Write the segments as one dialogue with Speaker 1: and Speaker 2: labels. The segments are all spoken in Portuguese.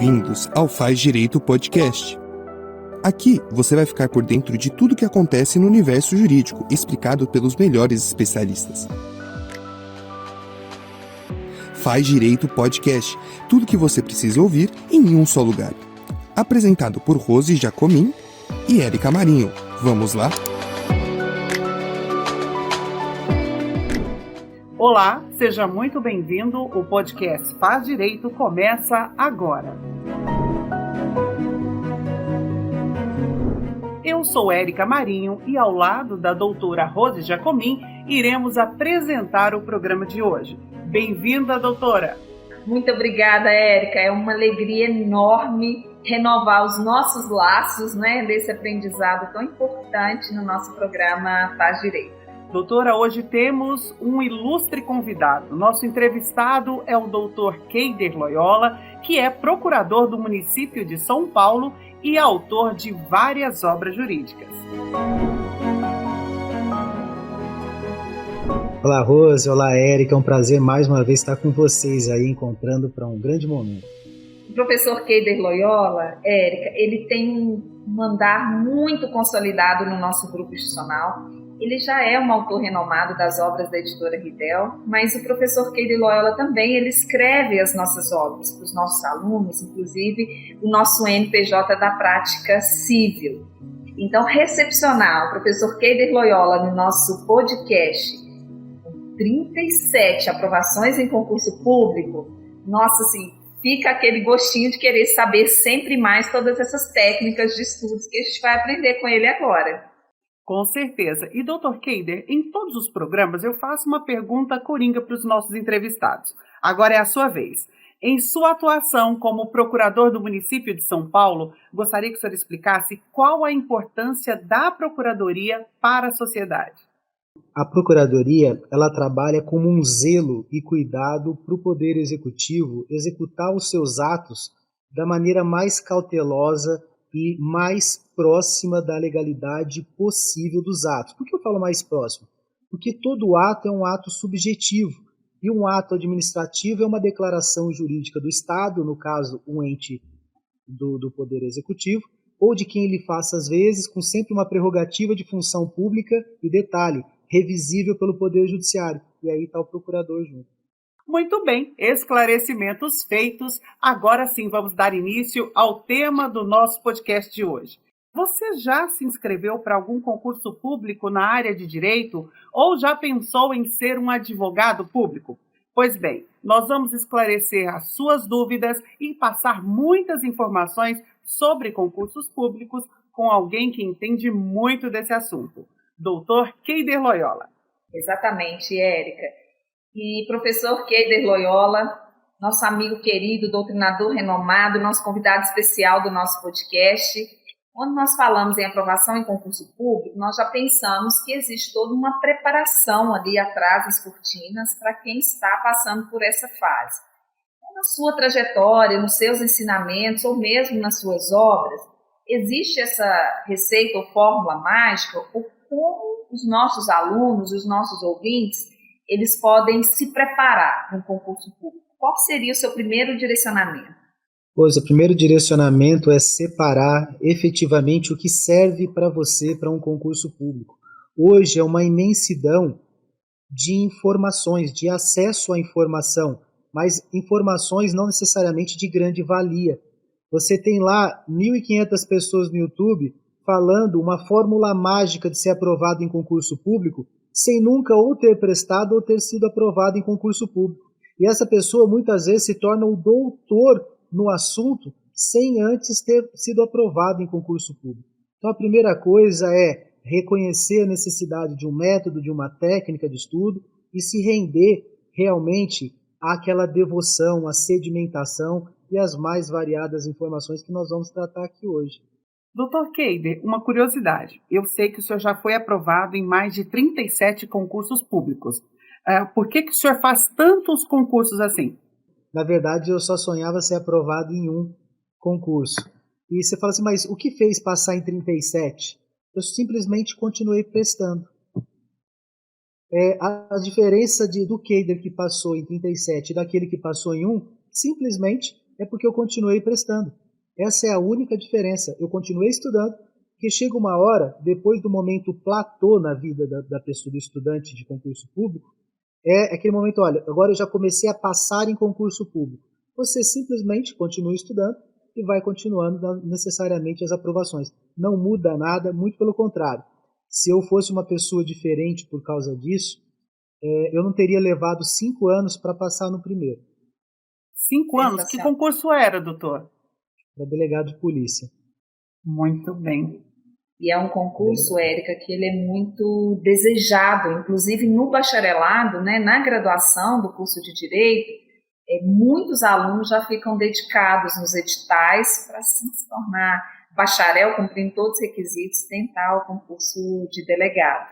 Speaker 1: Bem-vindos ao Faz Direito Podcast. Aqui você vai ficar por dentro de tudo que acontece no universo jurídico, explicado pelos melhores especialistas. Faz Direito Podcast, tudo que você precisa ouvir em um só lugar. Apresentado por Rose Jacomin e Érica Marinho. Vamos lá?
Speaker 2: Olá, seja muito bem-vindo. O podcast Faz Direito começa agora. Eu sou Érica Marinho e ao lado da doutora Rose Jacomin iremos apresentar o programa de hoje. Bem-vinda, doutora!
Speaker 3: Muito obrigada, Érica. É uma alegria enorme renovar os nossos laços, desse aprendizado tão importante no nosso programa Faz Direito.
Speaker 2: Doutora, hoje temos um ilustre convidado. Nosso entrevistado é o doutor Keider Loyola, que é procurador do município de São Paulo e autor de várias obras jurídicas.
Speaker 4: Olá, Rose. Olá, Érica. É um prazer mais uma vez estar com vocês aí, encontrando para um grande momento.
Speaker 3: O professor Keider Loyola, Érica, ele tem um andar muito consolidado no nosso grupo institucional. Ele já é um autor renomado das obras da editora Ridel, mas o professor Keider Loyola também, ele escreve as nossas obras para os nossos alunos, inclusive o nosso NPJ da Prática Civil. Então, recepcionar o professor Keider Loyola no nosso podcast, com 37 aprovações em concurso público, nossa, assim, fica aquele gostinho de querer saber sempre mais todas essas técnicas de estudos que a gente vai aprender com ele agora.
Speaker 2: Com certeza. E, doutor Keider, em todos os programas eu faço uma pergunta coringa para os nossos entrevistados. Agora é a sua vez. Em sua atuação como procurador do município de São Paulo, gostaria que o senhor explicasse qual a importância da procuradoria para a sociedade.
Speaker 4: A procuradoria, ela trabalha como um zelo e cuidado para o Poder Executivo executar os seus atos da maneira mais cautelosa e mais próxima da legalidade possível dos atos. Por que eu falo mais próximo? Porque todo ato é um ato subjetivo e um ato administrativo é uma declaração jurídica do Estado, no caso, um ente do Poder Executivo, ou de quem ele faça, às vezes, com sempre uma prerrogativa de função pública e, detalhe, revisível pelo Poder Judiciário. E aí está o procurador junto.
Speaker 2: Muito bem, esclarecimentos feitos. Agora sim vamos dar início ao tema do nosso podcast de hoje. Você já se inscreveu para algum concurso público na área de direito ou já pensou em ser um advogado público? Pois bem, nós vamos esclarecer as suas dúvidas e passar muitas informações sobre concursos públicos com alguém que entende muito desse assunto, doutor Keider Loyola.
Speaker 3: Exatamente, Érica. E professor Keider Loyola, nosso amigo querido, doutrinador renomado, nosso convidado especial do nosso podcast. Quando nós falamos em aprovação em concurso público, nós já pensamos que existe toda uma preparação ali atrás das cortinas para quem está passando por essa fase. Na sua trajetória, nos seus ensinamentos ou mesmo nas suas obras, existe essa receita ou fórmula mágica ou como os nossos alunos, os nossos ouvintes, eles podem se preparar para um concurso público? Qual seria o seu primeiro direcionamento?
Speaker 4: Pois, o primeiro direcionamento é separar efetivamente o que serve para você para um concurso público. Hoje é uma imensidão de informações, de acesso à informação, mas informações não necessariamente de grande valia. Você tem lá 1.500 pessoas no YouTube falando uma fórmula mágica de ser aprovado em concurso público, sem nunca ou ter prestado ou ter sido aprovado em concurso público. E essa pessoa muitas vezes se torna um doutor no assunto sem antes ter sido aprovado em concurso público. Então a primeira coisa é reconhecer a necessidade de um método, de uma técnica de estudo e se render realmente àquela devoção, à sedimentação e às mais variadas informações que nós vamos tratar aqui hoje.
Speaker 2: Doutor Keider, uma curiosidade. Eu sei que o senhor já foi aprovado em mais de 37 concursos públicos. Por que o senhor faz tantos concursos assim?
Speaker 4: Na verdade, eu só sonhava ser aprovado em um concurso. E você fala assim, mas o que fez passar em 37? Eu simplesmente continuei prestando. A diferença do Keider que passou em 37 e daquele que passou em 1, simplesmente é porque eu continuei prestando. Essa é a única diferença. Eu continuei estudando, porque chega uma hora, depois do momento platô na vida da pessoa, do estudante de concurso público, é aquele momento, olha, agora eu já comecei a passar em concurso público. Você simplesmente continua estudando e vai continuando necessariamente as aprovações. Não muda nada, muito pelo contrário. Se eu fosse uma pessoa diferente por causa disso, eu não teria levado 5 anos para passar no primeiro.
Speaker 2: 5 anos? Que concurso era, doutor?
Speaker 4: Para delegado de polícia.
Speaker 2: Muito bem.
Speaker 3: E é um concurso, Érica, que ele é muito desejado, inclusive no bacharelado, né, na graduação do curso de Direito, muitos alunos já ficam dedicados nos editais para se tornar bacharel, cumprindo todos os requisitos, tentar o concurso de delegado.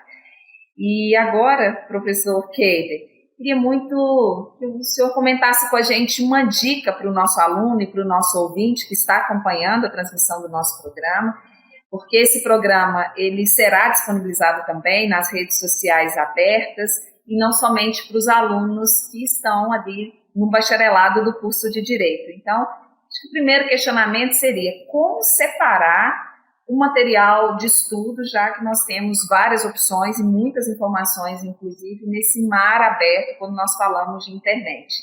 Speaker 3: E agora, professor Keider, queria muito que o senhor comentasse com a gente uma dica para o nosso aluno e para o nosso ouvinte que está acompanhando a transmissão do nosso programa, porque esse programa ele será disponibilizado também nas redes sociais abertas e não somente para os alunos que estão ali no bacharelado do curso de Direito. Então, acho que o primeiro questionamento seria como separar o material de estudo, já que nós temos várias opções e muitas informações, inclusive, nesse mar aberto quando nós falamos de internet.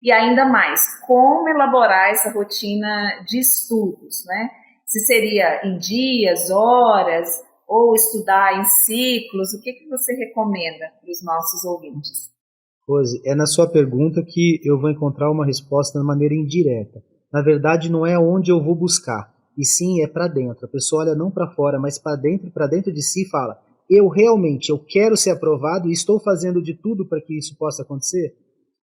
Speaker 3: E ainda mais, como elaborar essa rotina de estudos, né? Se seria em dias, horas, ou estudar em ciclos, o que você recomenda para os nossos ouvintes?
Speaker 4: Rose, é na sua pergunta que eu vou encontrar uma resposta de maneira indireta. Na verdade, não é onde eu vou buscar, e sim é para dentro. A pessoa olha não para fora, mas para dentro de si e fala, eu quero ser aprovado e estou fazendo de tudo para que isso possa acontecer?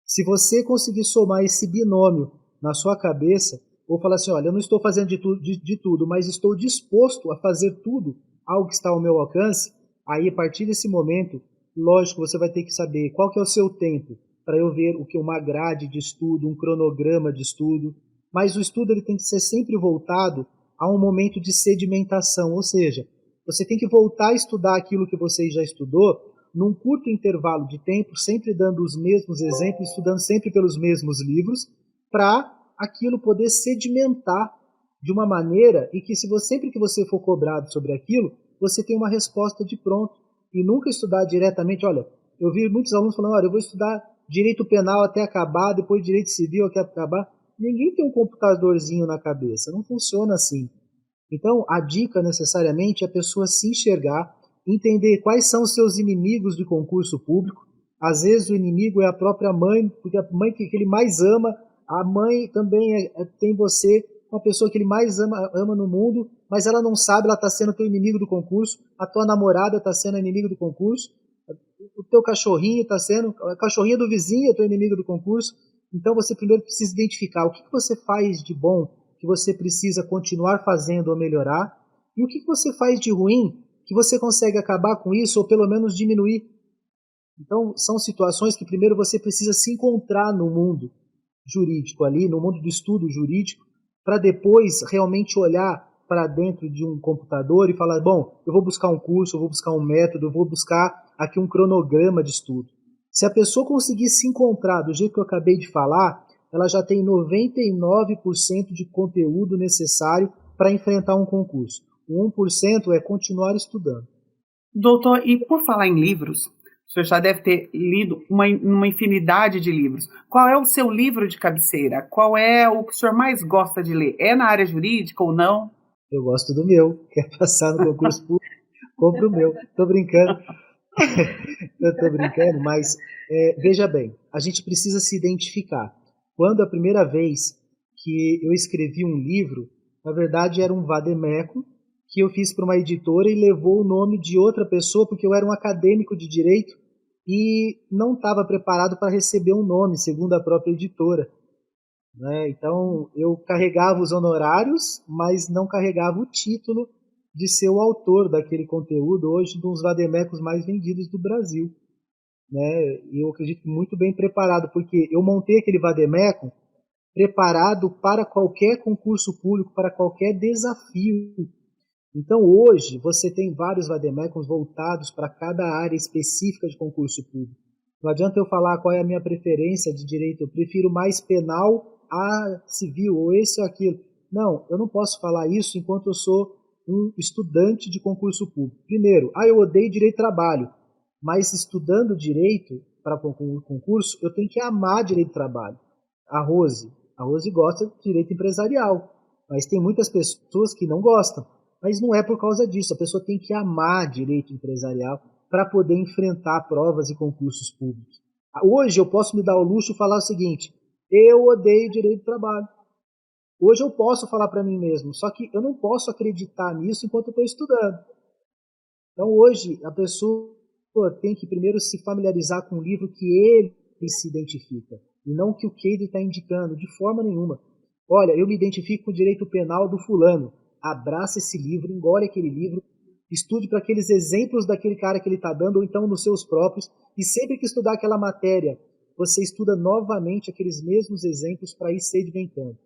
Speaker 4: Se você conseguir somar esse binômio na sua cabeça, ou falar assim, olha, eu não estou fazendo de tudo, mas estou disposto a fazer tudo, algo que está ao meu alcance, aí a partir desse momento, lógico, você vai ter que saber qual que é o seu tempo, para eu ver o que uma grade de estudo, um cronograma de estudo, mas o estudo ele tem que ser sempre voltado a um momento de sedimentação, ou seja, você tem que voltar a estudar aquilo que você já estudou num curto intervalo de tempo, sempre dando os mesmos exemplos, estudando sempre pelos mesmos livros, para aquilo poder sedimentar de uma maneira e que sempre que você for cobrado sobre aquilo, você tem uma resposta de pronto. E nunca estudar diretamente, olha, eu vi muitos alunos falando, olha, eu vou estudar direito penal até acabar, depois direito civil até acabar. Ninguém tem um computadorzinho na cabeça, não funciona assim. Então, a dica necessariamente é a pessoa se enxergar, entender quais são os seus inimigos de concurso público. Às vezes o inimigo é a própria mãe, porque a mãe que ele mais ama, a mãe também tem você, uma pessoa que ele mais ama no mundo, mas ela não sabe, ela está sendo teu inimigo do concurso, a tua namorada está sendo inimigo do concurso, o teu cachorrinho está sendo, a cachorrinha do vizinho é teu inimigo do concurso. Então você primeiro precisa identificar o que você faz de bom, que você precisa continuar fazendo ou melhorar, e o que você faz de ruim, que você consegue acabar com isso ou pelo menos diminuir. Então são situações que primeiro você precisa se encontrar no mundo jurídico ali, no mundo do estudo jurídico, para depois realmente olhar para dentro de um computador e falar, bom, eu vou buscar um curso, eu vou buscar um método, eu vou buscar aqui um cronograma de estudo. Se a pessoa conseguir se encontrar do jeito que eu acabei de falar, ela já tem 99% de conteúdo necessário para enfrentar um concurso. O 1% é continuar estudando.
Speaker 2: Doutor, e por falar em livros, o senhor já deve ter lido uma infinidade de livros. Qual é o seu livro de cabeceira? Qual é o que o senhor mais gosta de ler? É na área jurídica ou não?
Speaker 4: Eu gosto do meu. Quer passar no concurso público? Compre o meu. Estou brincando. Eu estou brincando, mas veja bem, a gente precisa se identificar. Quando a primeira vez que eu escrevi um livro, na verdade era um vademécum que eu fiz para uma editora e levou o nome de outra pessoa, porque eu era um acadêmico de direito e não estava preparado para receber um nome, segundo a própria editora. Né? Então, eu carregava os honorários, mas não carregava o título de ser o autor daquele conteúdo, hoje um dos vademecums mais vendidos do Brasil. Né? E eu acredito muito bem preparado, porque eu montei aquele vademecum preparado para qualquer concurso público, para qualquer desafio. Então, hoje, você tem vários vademecums voltados para cada área específica de concurso público. Não adianta eu falar qual é a minha preferência de direito, eu prefiro mais penal A civil, ou esse ou aquilo. Não, eu não posso falar isso enquanto eu sou um estudante de concurso público. Primeiro, eu odeio direito do trabalho, mas estudando direito para um concurso, eu tenho que amar direito do trabalho. A Rose gosta de direito empresarial, mas tem muitas pessoas que não gostam. Mas não é por causa disso, a pessoa tem que amar direito empresarial para poder enfrentar provas e concursos públicos. Hoje eu posso me dar o luxo de falar o seguinte: eu odeio direito do trabalho. Hoje eu posso falar para mim mesmo, só que eu não posso acreditar nisso enquanto eu estou estudando. Então hoje a pessoa tem que primeiro se familiarizar com um livro que ele se identifica, e não o que o Cade está indicando, de forma nenhuma. Olha, eu me identifico com o direito penal do fulano. Abraça esse livro, engole aquele livro, estude para aqueles exemplos daquele cara que ele está dando, ou então nos seus próprios, e sempre que estudar aquela matéria, você estuda novamente aqueles mesmos exemplos para ir sedimentando.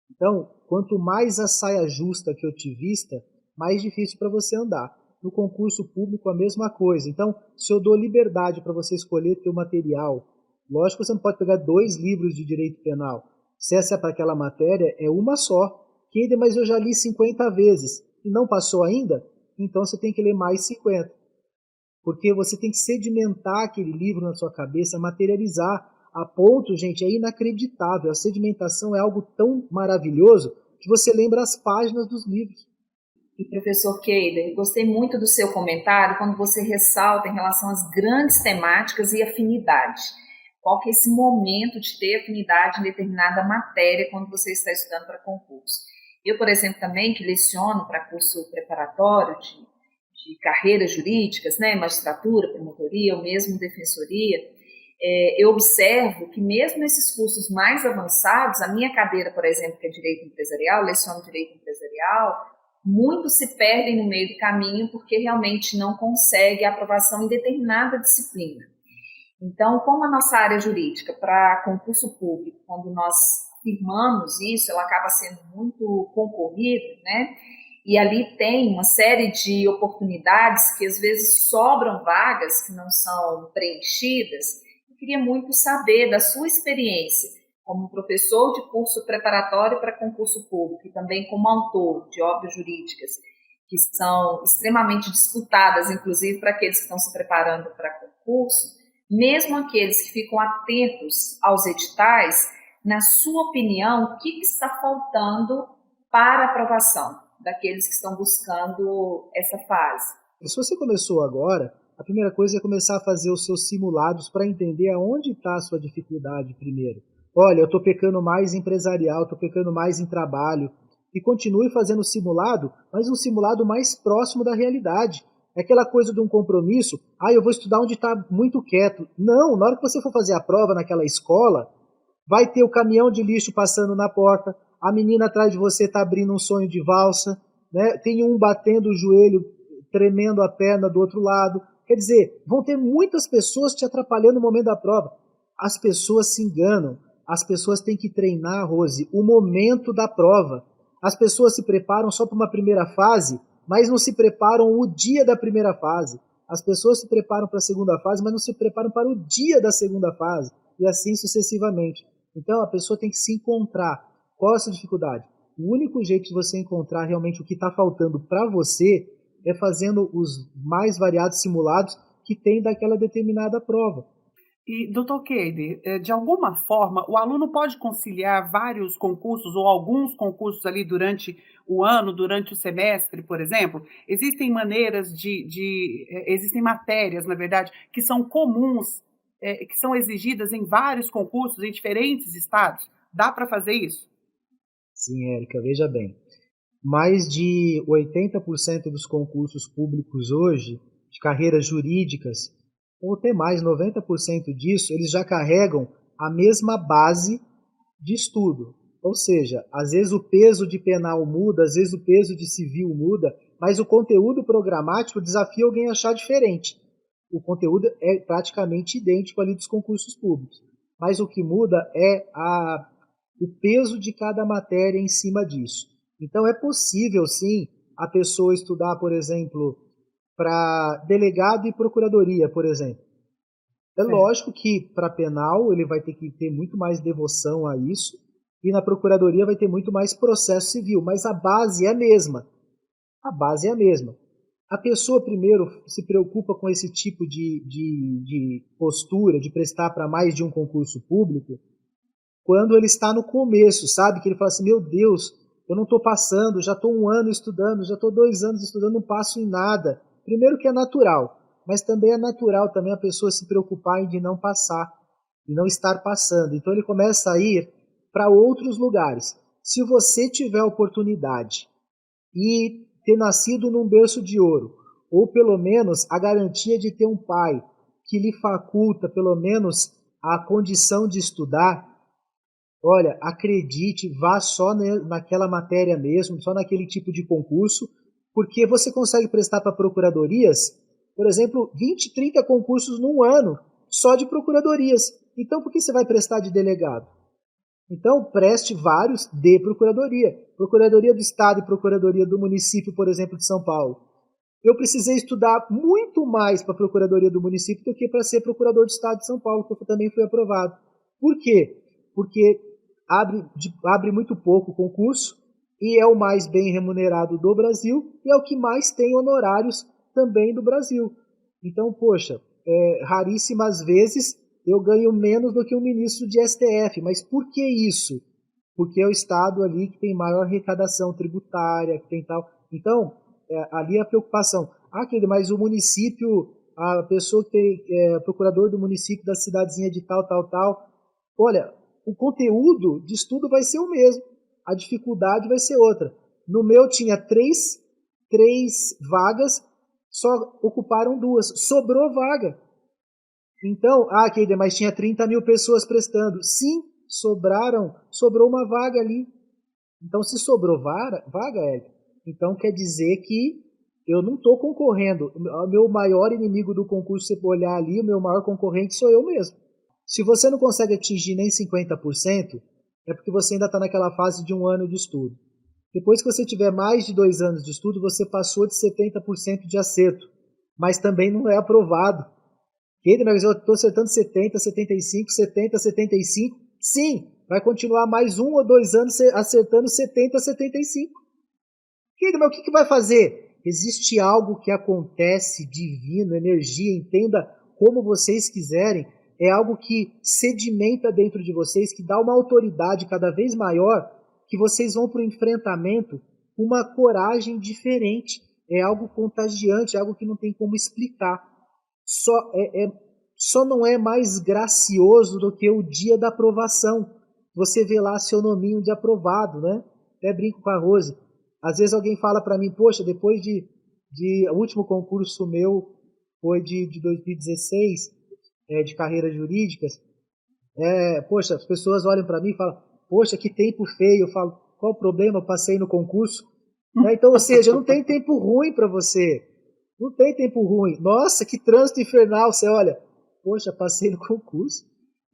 Speaker 4: Então, quanto mais a saia justa que eu te vista, mais difícil para você andar. No concurso público, a mesma coisa. Então, se eu dou liberdade para você escolher teu material, lógico que você não pode pegar 2 livros de direito penal. Se essa é para aquela matéria, é uma só. Mas eu já li 50 vezes e não passou ainda, então você tem que ler mais 50. Porque você tem que sedimentar aquele livro na sua cabeça, materializar. A ponto, gente, é inacreditável. A sedimentação é algo tão maravilhoso que você lembra as páginas dos livros.
Speaker 3: E professor Keider, gostei muito do seu comentário quando você ressalta em relação às grandes temáticas e afinidade. Qual que é esse momento de ter afinidade em determinada matéria quando você está estudando para concurso? Eu, por exemplo, também que leciono para curso preparatório de carreiras jurídicas, né, magistratura, promotoria ou mesmo defensoria, eu observo que mesmo nesses cursos mais avançados, a minha cadeira, por exemplo, que é direito empresarial, leciono direito empresarial, muitos se perdem no meio do caminho porque realmente não consegue a aprovação em determinada disciplina. Então, como a nossa área jurídica para concurso público, quando nós afirmamos isso, ela acaba sendo muito concorrida, né? E ali tem uma série de oportunidades que às vezes sobram vagas que não são preenchidas. Eu queria muito saber da sua experiência como professor de curso preparatório para concurso público e também como autor de obras jurídicas que são extremamente disputadas, inclusive para aqueles que estão se preparando para concurso, mesmo aqueles que ficam atentos aos editais, na sua opinião, o que está faltando para a aprovação daqueles que estão buscando essa fase?
Speaker 4: Se você começou agora, a primeira coisa é começar a fazer os seus simulados para entender aonde está a sua dificuldade primeiro. Olha, eu estou pecando mais em empresarial, estou pecando mais em trabalho. E continue fazendo simulado, mas um simulado mais próximo da realidade. É aquela coisa de um compromisso, eu vou estudar onde está muito quieto. Não, na hora que você for fazer a prova naquela escola, vai ter o caminhão de lixo passando na porta, a menina atrás de você está abrindo um sonho de valsa, né? Tem um batendo o joelho, tremendo a perna do outro lado. Quer dizer, vão ter muitas pessoas te atrapalhando no momento da prova. As pessoas se enganam, as pessoas têm que treinar, Rose, o momento da prova. As pessoas se preparam só para uma primeira fase, mas não se preparam o dia da primeira fase. As pessoas se preparam para a segunda fase, mas não se preparam para o dia da segunda fase, e assim sucessivamente. Então a pessoa tem que se encontrar. Qual é a sua dificuldade? O único jeito de você encontrar realmente o que está faltando para você é fazendo os mais variados simulados que tem daquela determinada prova.
Speaker 2: E, doutor Keide, de alguma forma, o aluno pode conciliar vários concursos ou alguns concursos ali durante o ano, durante o semestre, por exemplo? Existem maneiras existem matérias, na verdade, que são comuns, que são exigidas em vários concursos em diferentes estados. Dá para fazer isso?
Speaker 4: Sim, Érica, veja bem. Mais de 80% dos concursos públicos hoje, de carreiras jurídicas, ou até mais, 90% disso, eles já carregam a mesma base de estudo. Ou seja, às vezes o peso de penal muda, às vezes o peso de civil muda, mas o conteúdo programático desafia alguém a achar diferente. O conteúdo é praticamente idêntico ali dos concursos públicos. Mas o que muda é o peso de cada matéria em cima disso. Então é possível, sim, a pessoa estudar, por exemplo, para delegado e procuradoria, por exemplo. É lógico que para penal ele vai ter que ter muito mais devoção a isso, e na procuradoria vai ter muito mais processo civil, mas a base é a mesma. A base é a mesma. A pessoa primeiro se preocupa com esse tipo de postura, de prestar para mais de um concurso público, quando ele está no começo, sabe? Que ele fala assim, meu Deus, eu não estou passando, já estou 1 ano estudando, já estou 2 anos estudando, não passo em nada. Primeiro que é natural, mas também é natural também a pessoa se preocupar em de não passar, e não estar passando. Então ele começa a ir para outros lugares. Se você tiver oportunidade e ter nascido num berço de ouro, ou pelo menos a garantia de ter um pai que lhe faculta pelo menos a condição de estudar, olha, acredite, vá só naquela matéria mesmo, só naquele tipo de concurso, porque você consegue prestar para procuradorias, por exemplo, 20, 30 concursos num ano, só de procuradorias. Então, por que você vai prestar de delegado? Então, preste vários de procuradoria. Procuradoria do Estado e Procuradoria do Município, por exemplo, de São Paulo. Eu precisei estudar muito mais para a Procuradoria do Município do que para ser Procurador do Estado de São Paulo, que eu também fui aprovado. Por quê? Porque abre muito pouco o concurso e é o mais bem remunerado do Brasil e é o que mais tem honorários também do Brasil. Então, poxa, raríssimas vezes eu ganho menos do que um ministro de STF. Mas por que isso? Porque é o Estado ali que tem maior arrecadação tributária, que tem tal. Então, ali é a preocupação. Mas o município, a pessoa que tem procurador do município da cidadezinha de tal. Olha, o conteúdo de estudo vai ser o mesmo. A dificuldade vai ser outra. No meu tinha três vagas, só ocuparam 2. Sobrou vaga. Então, mas tinha 30 mil pessoas prestando. Sim, sobrou uma vaga ali. Então, se sobrou vaga, então quer dizer que eu não estou concorrendo. O meu maior inimigo do concurso, se você olhar ali, o meu maior concorrente sou eu mesmo. Se você não consegue atingir nem 50%, é porque você ainda está naquela fase de 1 ano de estudo. Depois que você tiver mais de 2 anos de estudo, você passou de 70% de acerto, mas também não é aprovado. Mas eu estou acertando 70, 75, 70, 75. Sim, vai continuar mais 1 ou 2 anos acertando 70, 75. Mas o que vai fazer? Existe algo que acontece divino, energia, entenda como vocês quiserem. É algo que sedimenta dentro de vocês, que dá uma autoridade cada vez maior, que vocês vão para o enfrentamento com uma coragem diferente. É algo contagiante, é algo que não tem como explicar. Só não é mais gracioso do que o dia da aprovação. Você vê lá seu nominho de aprovado, né? Até brinco com a Rose. Às vezes alguém fala para mim, poxa, depois o último concurso meu foi de 2016, de carreiras jurídicas, poxa, as pessoas olham para mim e falam, poxa, que tempo feio. Eu falo, qual o problema? Eu passei no concurso. Então, ou seja, não tem tempo ruim para você. Não tem tempo ruim. Nossa, que trânsito infernal. Você olha, poxa, passei no concurso.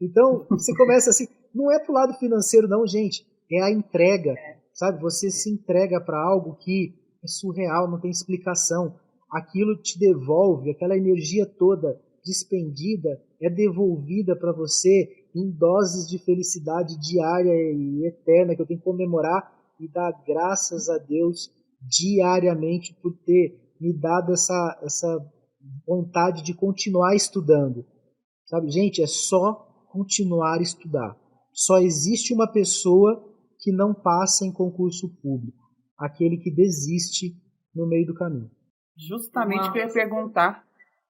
Speaker 4: Então, você começa assim, não é pro lado financeiro não, gente. É a entrega, sabe? Você se entrega para algo que é surreal, não tem explicação. Aquilo te devolve, aquela energia toda despendida é devolvida para você em doses de felicidade diária e eterna que eu tenho que comemorar e dar graças a Deus diariamente por ter me dado essa vontade de continuar estudando. Sabe, gente, é só continuar a estudar. Só existe uma pessoa que não passa em concurso público, aquele que desiste no meio do caminho.
Speaker 2: Justamente o que eu ia perguntar.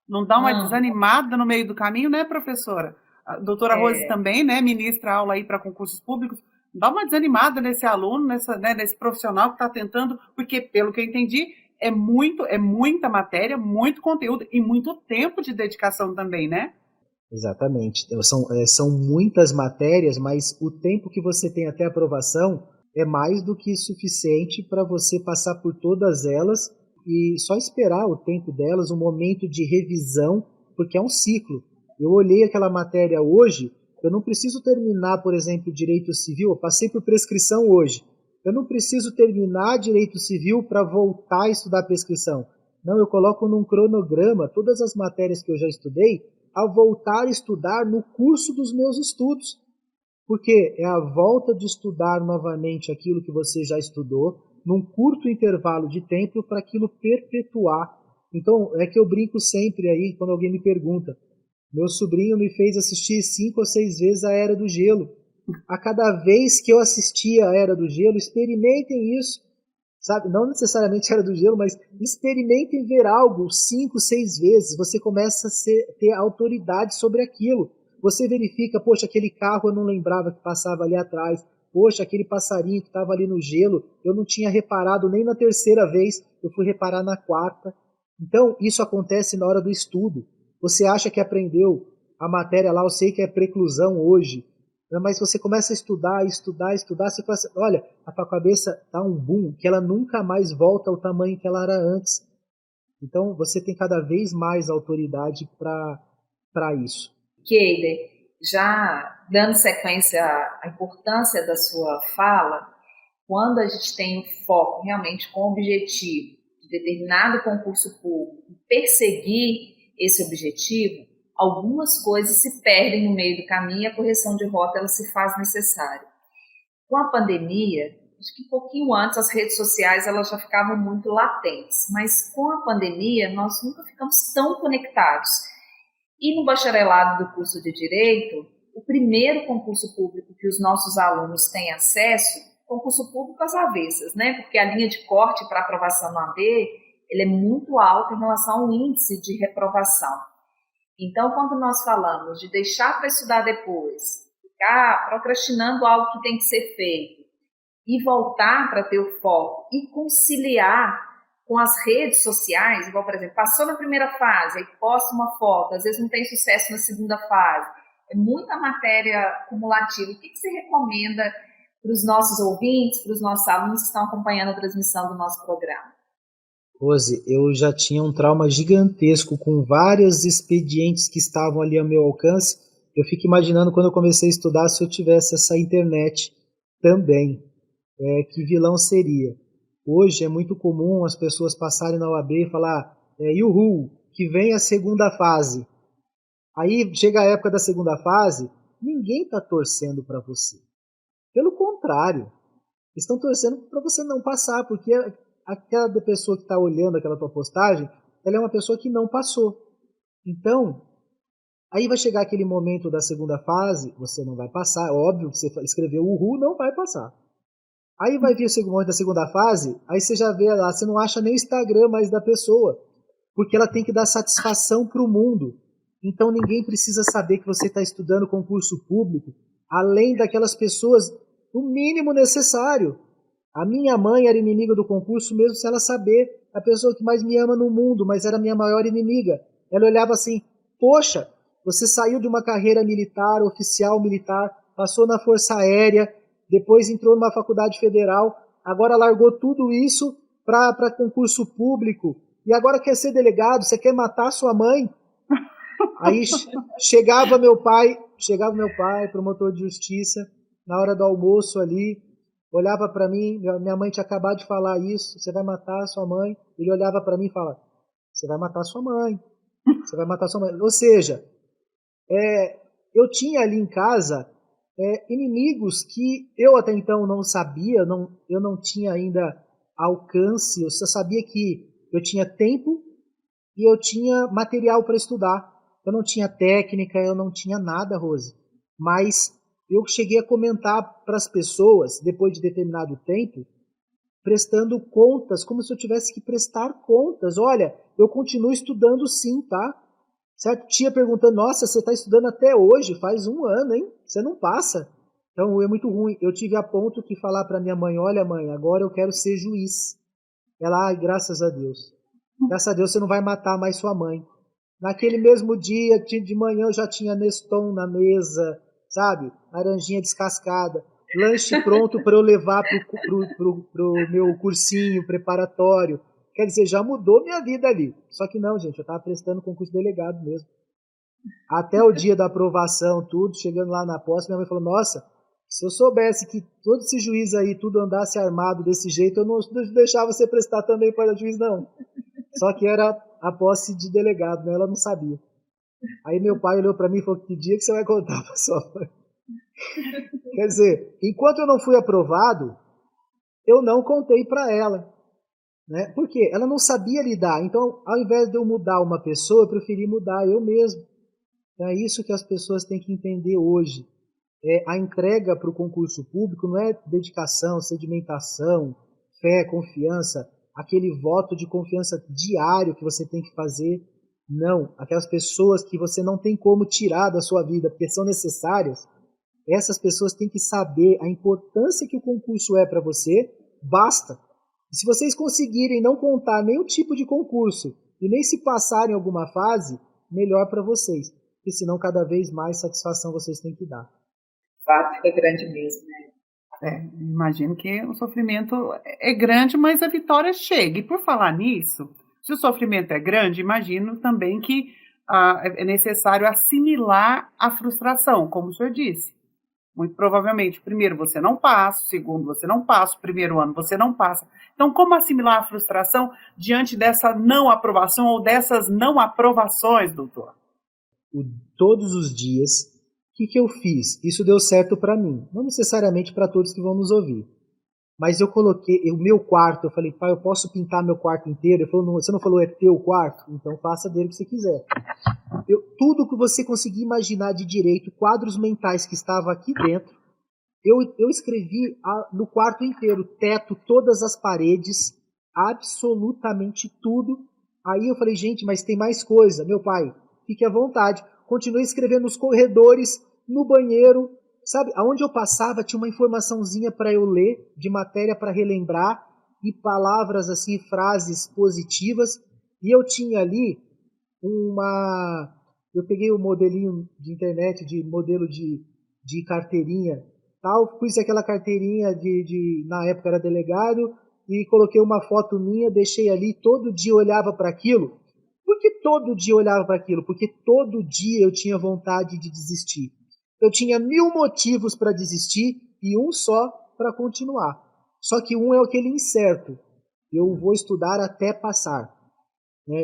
Speaker 2: Não dá uma desanimada no meio do caminho, né, professora? A doutora Rose também, né, ministra aula aí para concursos públicos. Dá uma desanimada nesse aluno, nesse profissional que está tentando, porque, pelo que eu entendi, é muita matéria, muito conteúdo e muito tempo de dedicação também, né?
Speaker 4: Exatamente. São muitas matérias, mas o tempo que você tem até a aprovação é mais do que suficiente para você passar por todas elas e só esperar o tempo delas, um momento de revisão, porque é um ciclo. Eu olhei aquela matéria hoje, eu não preciso terminar, por exemplo, direito civil, eu passei por prescrição hoje. Eu não preciso terminar direito civil para voltar a estudar prescrição. Não, eu coloco num cronograma todas as matérias que eu já estudei, ao voltar a estudar no curso dos meus estudos. Porque é a volta de estudar novamente aquilo que você já estudou, num curto intervalo de tempo, para aquilo perpetuar. Então, é que eu brinco sempre aí, quando alguém me pergunta, meu sobrinho me fez assistir 5 ou 6 vezes a Era do Gelo. A cada vez que eu assistia a Era do Gelo, experimentem isso, sabe? Não necessariamente a Era do Gelo, mas experimentem ver algo 5, 6 vezes. Você começa a ter autoridade sobre aquilo. Você verifica, poxa, aquele carro eu não lembrava que passava ali atrás. Poxa, aquele passarinho que estava ali no gelo, eu não tinha reparado nem na terceira vez, eu fui reparar na quarta. Então, isso acontece na hora do estudo. Você acha que aprendeu a matéria lá, eu sei que é preclusão hoje, mas você começa a estudar, você fala assim, olha, a tua cabeça dá um boom, que ela nunca mais volta ao tamanho que ela era antes. Então, você tem cada vez mais autoridade para isso.
Speaker 3: Keider, já dando sequência à importância da sua fala, quando a gente tem um foco realmente com o objetivo de determinado concurso público e perseguir esse objetivo, algumas coisas se perdem no meio do caminho e a correção de rota ela se faz necessária. Com a pandemia, acho que um pouquinho antes as redes sociais elas já ficavam muito latentes, mas com a pandemia nós nunca ficamos tão conectados. E no bacharelado do curso de Direito, o primeiro concurso público que os nossos alunos têm acesso, concurso público às avessas, né? Porque a linha de corte para aprovação no AB ele é muito alta em relação ao índice de reprovação. Então, quando nós falamos de deixar para estudar depois, ficar procrastinando algo que tem que ser feito e voltar para ter o foco e conciliar com as redes sociais, igual, por exemplo, passou na primeira fase, aí posta uma foto, às vezes não tem sucesso na segunda fase, é muita matéria cumulativa. O que você recomenda para os nossos ouvintes, para os nossos alunos que estão acompanhando a transmissão do nosso programa?
Speaker 4: Rose, eu já tinha um trauma gigantesco com vários expedientes que estavam ali ao meu alcance. Eu fico imaginando quando eu comecei a estudar se eu tivesse essa internet também. Que vilão seria? Hoje é muito comum as pessoas passarem na OAB e falar Yuhu, que vem a segunda fase. Aí chega a época da segunda fase, ninguém está torcendo para você. Pelo contrário, estão torcendo para você não passar, porque aquela pessoa que está olhando aquela tua postagem, ela é uma pessoa que não passou. Então, aí vai chegar aquele momento da segunda fase, você não vai passar, óbvio que você escreveu Uhul, não vai passar. Aí vai vir o momento da segunda fase, aí você já vê lá, você não acha nem o Instagram mais da pessoa, porque ela tem que dar satisfação para o mundo. Então ninguém precisa saber que você está estudando concurso público, além daquelas pessoas, o mínimo necessário. A minha mãe era inimiga do concurso mesmo sem ela saber, a pessoa que mais me ama no mundo, mas era a minha maior inimiga. Ela olhava assim, poxa, você saiu de uma carreira militar, oficial militar, passou na Força Aérea, depois entrou numa faculdade federal, agora largou tudo isso para concurso público, e agora quer ser delegado, você quer matar sua mãe? Aí chegava meu pai, promotor de justiça, na hora do almoço ali, olhava para mim, minha mãe tinha acabado de falar isso, você vai matar sua mãe. Ele olhava para mim e falava, você vai matar sua mãe, você vai matar sua mãe. Ou seja, eu tinha ali em casa inimigos que eu até então não sabia, eu não tinha ainda alcance, eu só sabia que eu tinha tempo e eu tinha material para estudar. Eu não tinha técnica, eu não tinha nada, Rose. Mas eu cheguei a comentar para as pessoas, depois de determinado tempo, prestando contas, como se eu tivesse que prestar contas. Olha, eu continuo estudando sim, tá? Certo? Tia perguntando, nossa, você está estudando até hoje, faz 1 ano, hein? Você não passa. Então é muito ruim. Eu tive a ponto de falar para minha mãe, olha mãe, agora eu quero ser juiz. Ela, graças a Deus. Graças a Deus você não vai matar mais sua mãe. Naquele mesmo dia, de manhã eu já tinha Neston na mesa, sabe? Laranjinha descascada. Lanche pronto para eu levar pro meu cursinho preparatório. Quer dizer, já mudou minha vida ali. Só que não, gente, eu estava prestando concurso de delegado mesmo. Até o dia da aprovação, tudo, chegando lá na posse, minha mãe falou, nossa, se eu soubesse que todo esse juiz aí, tudo andasse armado desse jeito, eu não deixava você prestar também para juiz, não. Só que era a posse de delegado, né? Ela não sabia. Aí meu pai olhou para mim e falou, que dia que você vai contar para sua mãe? Quer dizer, enquanto eu não fui aprovado, eu não contei para ela. Né? Por quê? Ela não sabia lidar. Então, ao invés de eu mudar uma pessoa, eu preferi mudar eu mesmo. Então, é isso que as pessoas têm que entender hoje. A entrega para o concurso público não é dedicação, sedimentação, fé, confiança, aquele voto de confiança diário que você tem que fazer. Não, aquelas pessoas que você não tem como tirar da sua vida, porque são necessárias, essas pessoas têm que saber a importância que o concurso é para você, basta. E se vocês conseguirem não contar nenhum tipo de concurso e nem se passarem em alguma fase, melhor para vocês, porque senão cada vez mais satisfação vocês têm que dar.
Speaker 3: Claro, fica grande mesmo, né?
Speaker 2: Imagino que o sofrimento é grande, mas a vitória chega. E por falar nisso, se o sofrimento é grande, imagino também que é necessário assimilar a frustração, como o senhor disse. Muito provavelmente, primeiro você não passa, segundo você não passa, o primeiro ano você não passa. Então, como assimilar a frustração diante dessa não aprovação ou dessas não aprovações, doutor?
Speaker 4: Todos os dias, o que eu fiz? Isso deu certo para mim, não necessariamente para todos que vão nos ouvir. Mas eu coloquei o meu quarto, eu falei, pai, eu posso pintar meu quarto inteiro? Ele falou, você não falou é teu quarto? Então faça dele o que você quiser. Tudo que você conseguir imaginar de direito, quadros mentais que estavam aqui dentro, eu escrevi no quarto inteiro, teto, todas as paredes, absolutamente tudo. Aí eu falei, gente, mas tem mais coisa. Meu pai, fique à vontade. Continuei escrevendo nos corredores, no banheiro, sabe? Aonde eu passava tinha uma informaçãozinha para eu ler, de matéria para relembrar, e palavras assim, frases positivas. E eu tinha ali eu peguei o modelinho de internet, de modelo de carteirinha, tal, pus aquela carteirinha na época era delegado, e coloquei uma foto minha, deixei ali, todo dia eu olhava para aquilo. Por que todo dia eu olhava para aquilo? Porque todo dia eu tinha vontade de desistir. Eu tinha 1000 motivos para desistir e um só para continuar. Só que um é aquele incerto. Eu vou estudar até passar.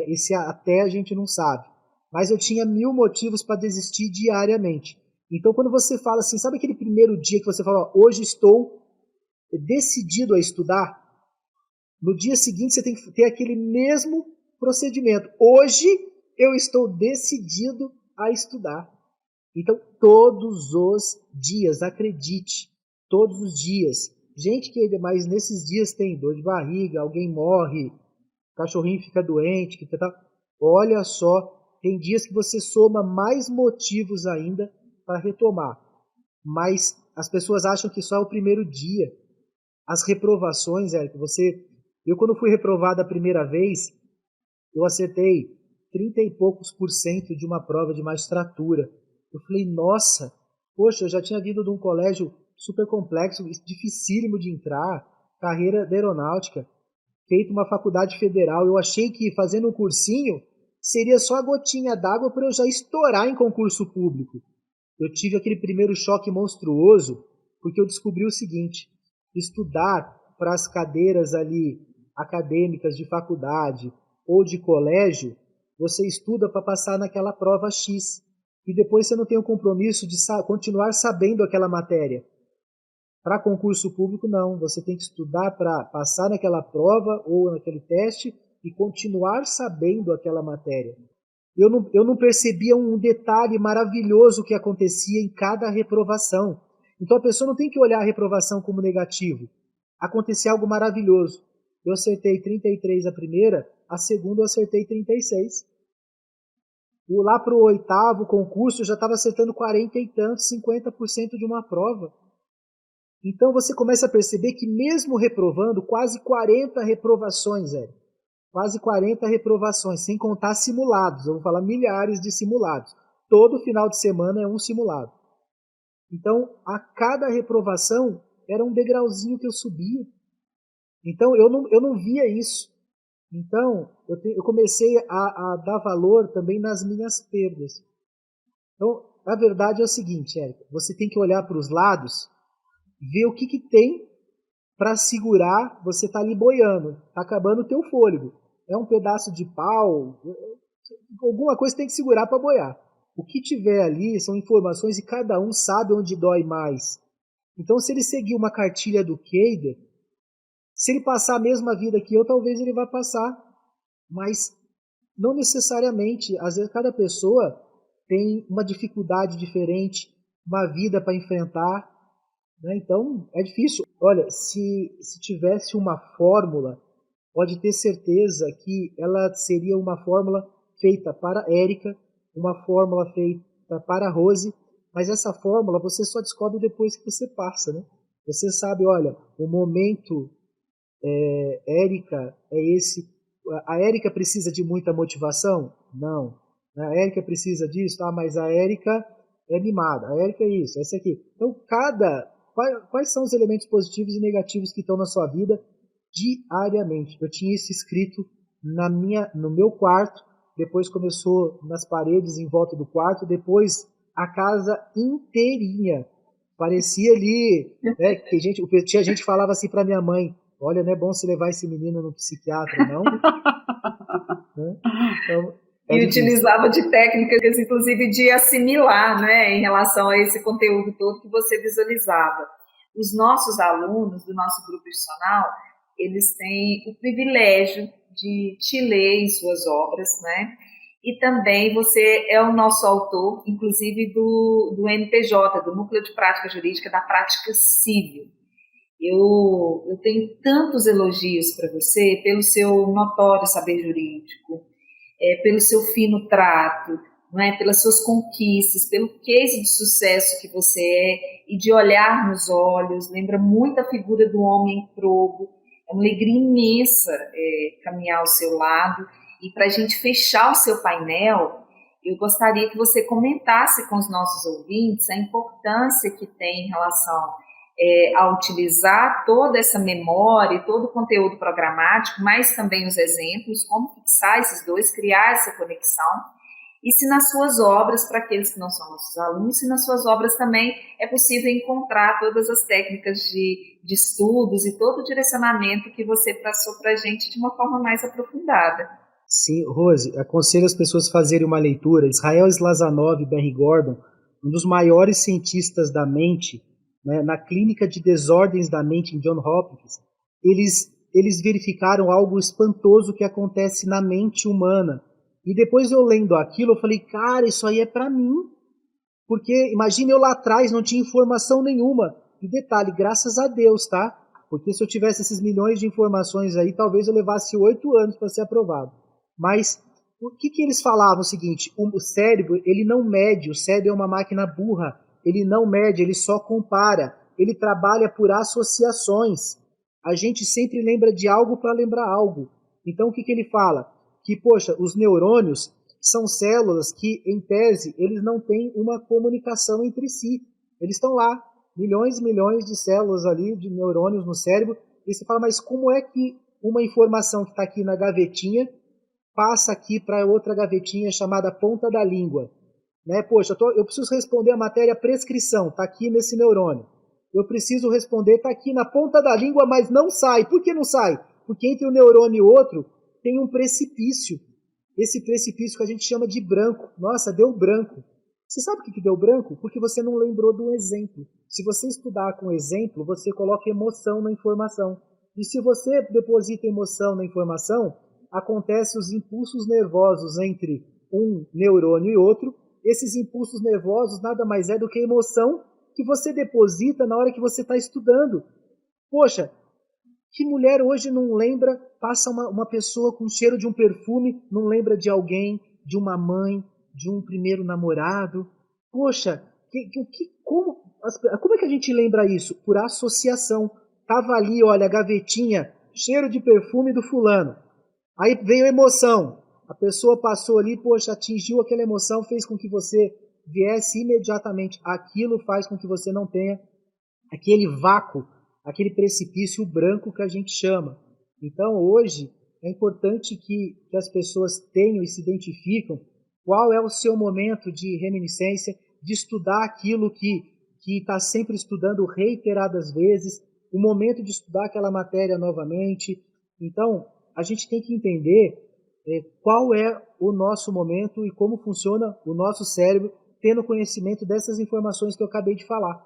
Speaker 4: Esse até a gente não sabe. Mas eu tinha 1000 motivos para desistir diariamente. Então, quando você fala assim, sabe aquele primeiro dia que você fala, hoje estou decidido a estudar? No dia seguinte você tem que ter aquele mesmo procedimento. Hoje eu estou decidido a estudar. Então, todos os dias, acredite, todos os dias. Gente que mais nesses dias tem dor de barriga, alguém morre, cachorrinho fica doente, olha só, tem dias que você soma mais motivos ainda para retomar. Mas as pessoas acham que só é o primeiro dia. As reprovações, Érico, eu quando fui reprovado a primeira vez, eu acertei 30 e poucos % de uma prova de magistratura. Eu falei, nossa, poxa, eu já tinha vindo de um colégio super complexo, dificílimo de entrar, carreira da aeronáutica, feito uma faculdade federal. Eu achei que fazendo um cursinho seria só a gotinha d'água para eu já estourar em concurso público. Eu tive aquele primeiro choque monstruoso, porque eu descobri o seguinte, estudar para as cadeiras ali acadêmicas de faculdade ou de colégio, você estuda para passar naquela prova X. E depois você não tem o compromisso de continuar sabendo aquela matéria. Para concurso público, não. Você tem que estudar para passar naquela prova ou naquele teste e continuar sabendo aquela matéria. Eu não percebia um detalhe maravilhoso que acontecia em cada reprovação. Então a pessoa não tem que olhar a reprovação como negativo. Acontecia algo maravilhoso. Eu acertei 33 a primeira, a segunda eu acertei 36. Lá para o 8º concurso eu já estava acertando 40 e tantos, 50% de uma prova. Então você começa a perceber que mesmo reprovando, quase 40 reprovações, quase 40 reprovações, sem contar simulados, eu vou falar milhares de simulados. Todo final de semana é um simulado. Então, a cada reprovação era um degrauzinho que eu subia. Então, eu não via isso. Então, eu comecei a dar valor também nas minhas perdas. Então, a verdade é o seguinte, Érica, você tem que olhar para os lados, ver o que tem para segurar, você está ali boiando, está acabando o teu fôlego. É um pedaço de pau, alguma coisa tem que segurar para boiar. O que tiver ali são informações e cada um sabe onde dói mais. Então, se ele seguir uma cartilha do Keider, se ele passar a mesma vida que eu, talvez ele vá passar. Mas não necessariamente. Às vezes, cada pessoa tem uma dificuldade diferente, uma vida para enfrentar, né? Então, é difícil. Olha, se tivesse uma fórmula, pode ter certeza que ela seria uma fórmula feita para a Érica, uma fórmula feita para a Rose, mas essa fórmula você só descobre depois que você passa, né? Você sabe, olha, o momento Érica é esse. A Érica precisa de muita motivação? Não. A Érica precisa disso? Mas a Érica é mimada. A Érica é isso, essa aqui. Então, quais são os elementos positivos e negativos que estão na sua vida diariamente? Eu tinha isso escrito no meu quarto, depois começou nas paredes em volta do quarto, depois a casa inteirinha. Parecia ali, né, que tinha gente que falava assim para minha mãe: olha, não é bom você levar esse menino no psiquiatra, não? Né? Então,
Speaker 3: e utilizava de técnicas, inclusive, de assimilar, né, em relação a esse conteúdo todo que você visualizava. Os nossos alunos do nosso grupo institucional, eles têm o privilégio de te ler em suas obras, né? E também você é o nosso autor, inclusive, do NPJ, do Núcleo de Prática Jurídica da Prática Civil. Eu tenho tantos elogios para você pelo seu notório saber jurídico, pelo seu fino trato, não é? Pelas suas conquistas, pelo case de sucesso que você é, e de olhar nos olhos, lembra muito a figura do homem probo. É uma alegria imensa caminhar ao seu lado. E para a gente fechar o seu painel, eu gostaria que você comentasse com os nossos ouvintes a importância que tem em relação a utilizar toda essa memória e todo o conteúdo programático, mas também os exemplos, como fixar esses dois, criar essa conexão. E se nas suas obras, para aqueles que não são nossos alunos, se nas suas obras também é possível encontrar todas as técnicas de estudos e todo o direcionamento que você passou para a gente de uma forma mais aprofundada.
Speaker 4: Sim, Rose, aconselho as pessoas a fazerem uma leitura. Israel Slazanov e Barry Gordon, um dos maiores cientistas da mente, né, na clínica de desordens da mente em Johns Hopkins, eles verificaram algo espantoso que acontece na mente humana. E depois eu lendo aquilo, eu falei, cara, isso aí é para mim. Porque imagina eu lá atrás, não tinha informação nenhuma. E detalhe, graças a Deus, tá? Porque se eu tivesse esses milhões de informações aí, talvez eu levasse 8 anos para ser aprovado. Mas o que eles falavam? O seguinte, o cérebro, ele não mede, o cérebro é uma máquina burra. Ele não mede, ele só compara. Ele trabalha por associações. A gente sempre lembra de algo para lembrar algo. Então o que ele fala? Que, poxa, os neurônios são células que, em tese, eles não têm uma comunicação entre si. Eles estão lá, milhões e milhões de células ali, de neurônios no cérebro, e você fala, mas como é que uma informação que está aqui na gavetinha passa aqui para outra gavetinha chamada ponta da língua? Né? Poxa, eu preciso responder a matéria prescrição, está aqui nesse neurônio. Eu preciso responder, está aqui na ponta da língua, mas não sai. Por que não sai? Porque entre um neurônio e outro tem um precipício. Esse precipício que a gente chama de branco. Nossa, deu branco. Você sabe o que deu branco? Porque você não lembrou do exemplo. Se você estudar com exemplo, você coloca emoção na informação. E se você deposita emoção na informação, acontecem os impulsos nervosos entre um neurônio e outro. Esses impulsos nervosos nada mais é do que emoção que você deposita na hora que você está estudando. Poxa, que mulher hoje não lembra, passa uma pessoa com o cheiro de um perfume, não lembra de alguém, de uma mãe, de um primeiro namorado? Poxa, como é que a gente lembra isso? Por associação. Estava ali, olha, a gavetinha, cheiro de perfume do fulano. Aí veio a emoção. A pessoa passou ali, poxa, atingiu aquela emoção, fez com que você viesse imediatamente. Aquilo faz com que você não tenha aquele vácuo, aquele precipício branco que a gente chama. Então, hoje, é importante que as pessoas tenham e se identificam qual é o seu momento de reminiscência, de estudar aquilo que está sempre estudando reiteradas vezes, o momento de estudar aquela matéria novamente. Então, a gente tem que entender qual é o nosso momento e como funciona o nosso cérebro, tendo conhecimento dessas informações que eu acabei de falar.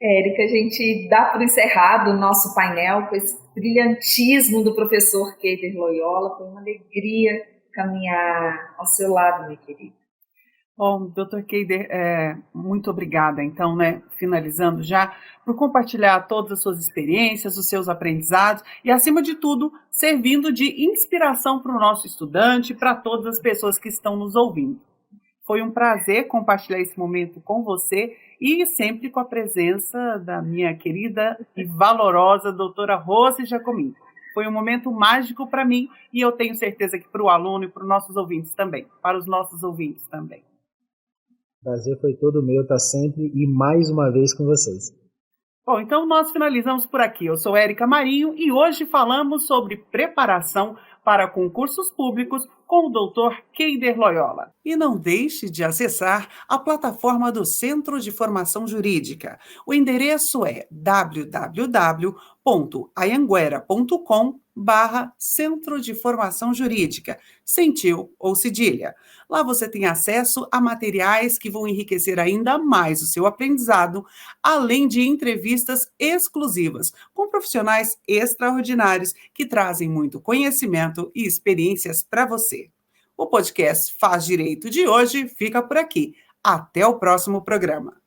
Speaker 3: Érica, a gente dá por encerrado o nosso painel com esse brilhantismo do professor Keider Loyola. Foi uma alegria caminhar ao seu lado, minha querida.
Speaker 2: Bom, Dr. Keider, muito obrigada, então, finalizando já, por compartilhar todas as suas experiências, os seus aprendizados e, acima de tudo, servindo de inspiração para o nosso estudante e para todas as pessoas que estão nos ouvindo. Foi um prazer compartilhar esse momento com você e sempre com a presença da minha querida e valorosa doutora Rose Giacomin. Foi um momento mágico para mim e eu tenho certeza que para o aluno e para os nossos ouvintes também, para os nossos ouvintes também.
Speaker 4: O prazer foi todo meu estar sempre e mais uma vez com vocês.
Speaker 2: Bom, então nós finalizamos por aqui. Eu sou Érica Marinho e hoje falamos sobre preparação para concursos públicos com o Dr. Keider Loyola. E não deixe de acessar a plataforma do Centro de Formação Jurídica. O endereço é www.anhanguera.com/Centro de Formação Jurídica, sem tio ou cedilha. Lá você tem acesso a materiais que vão enriquecer ainda mais o seu aprendizado, além de entrevistas exclusivas com profissionais extraordinários que trazem muito conhecimento e experiências para você. O podcast Faz Direito de hoje fica por aqui. Até o próximo programa.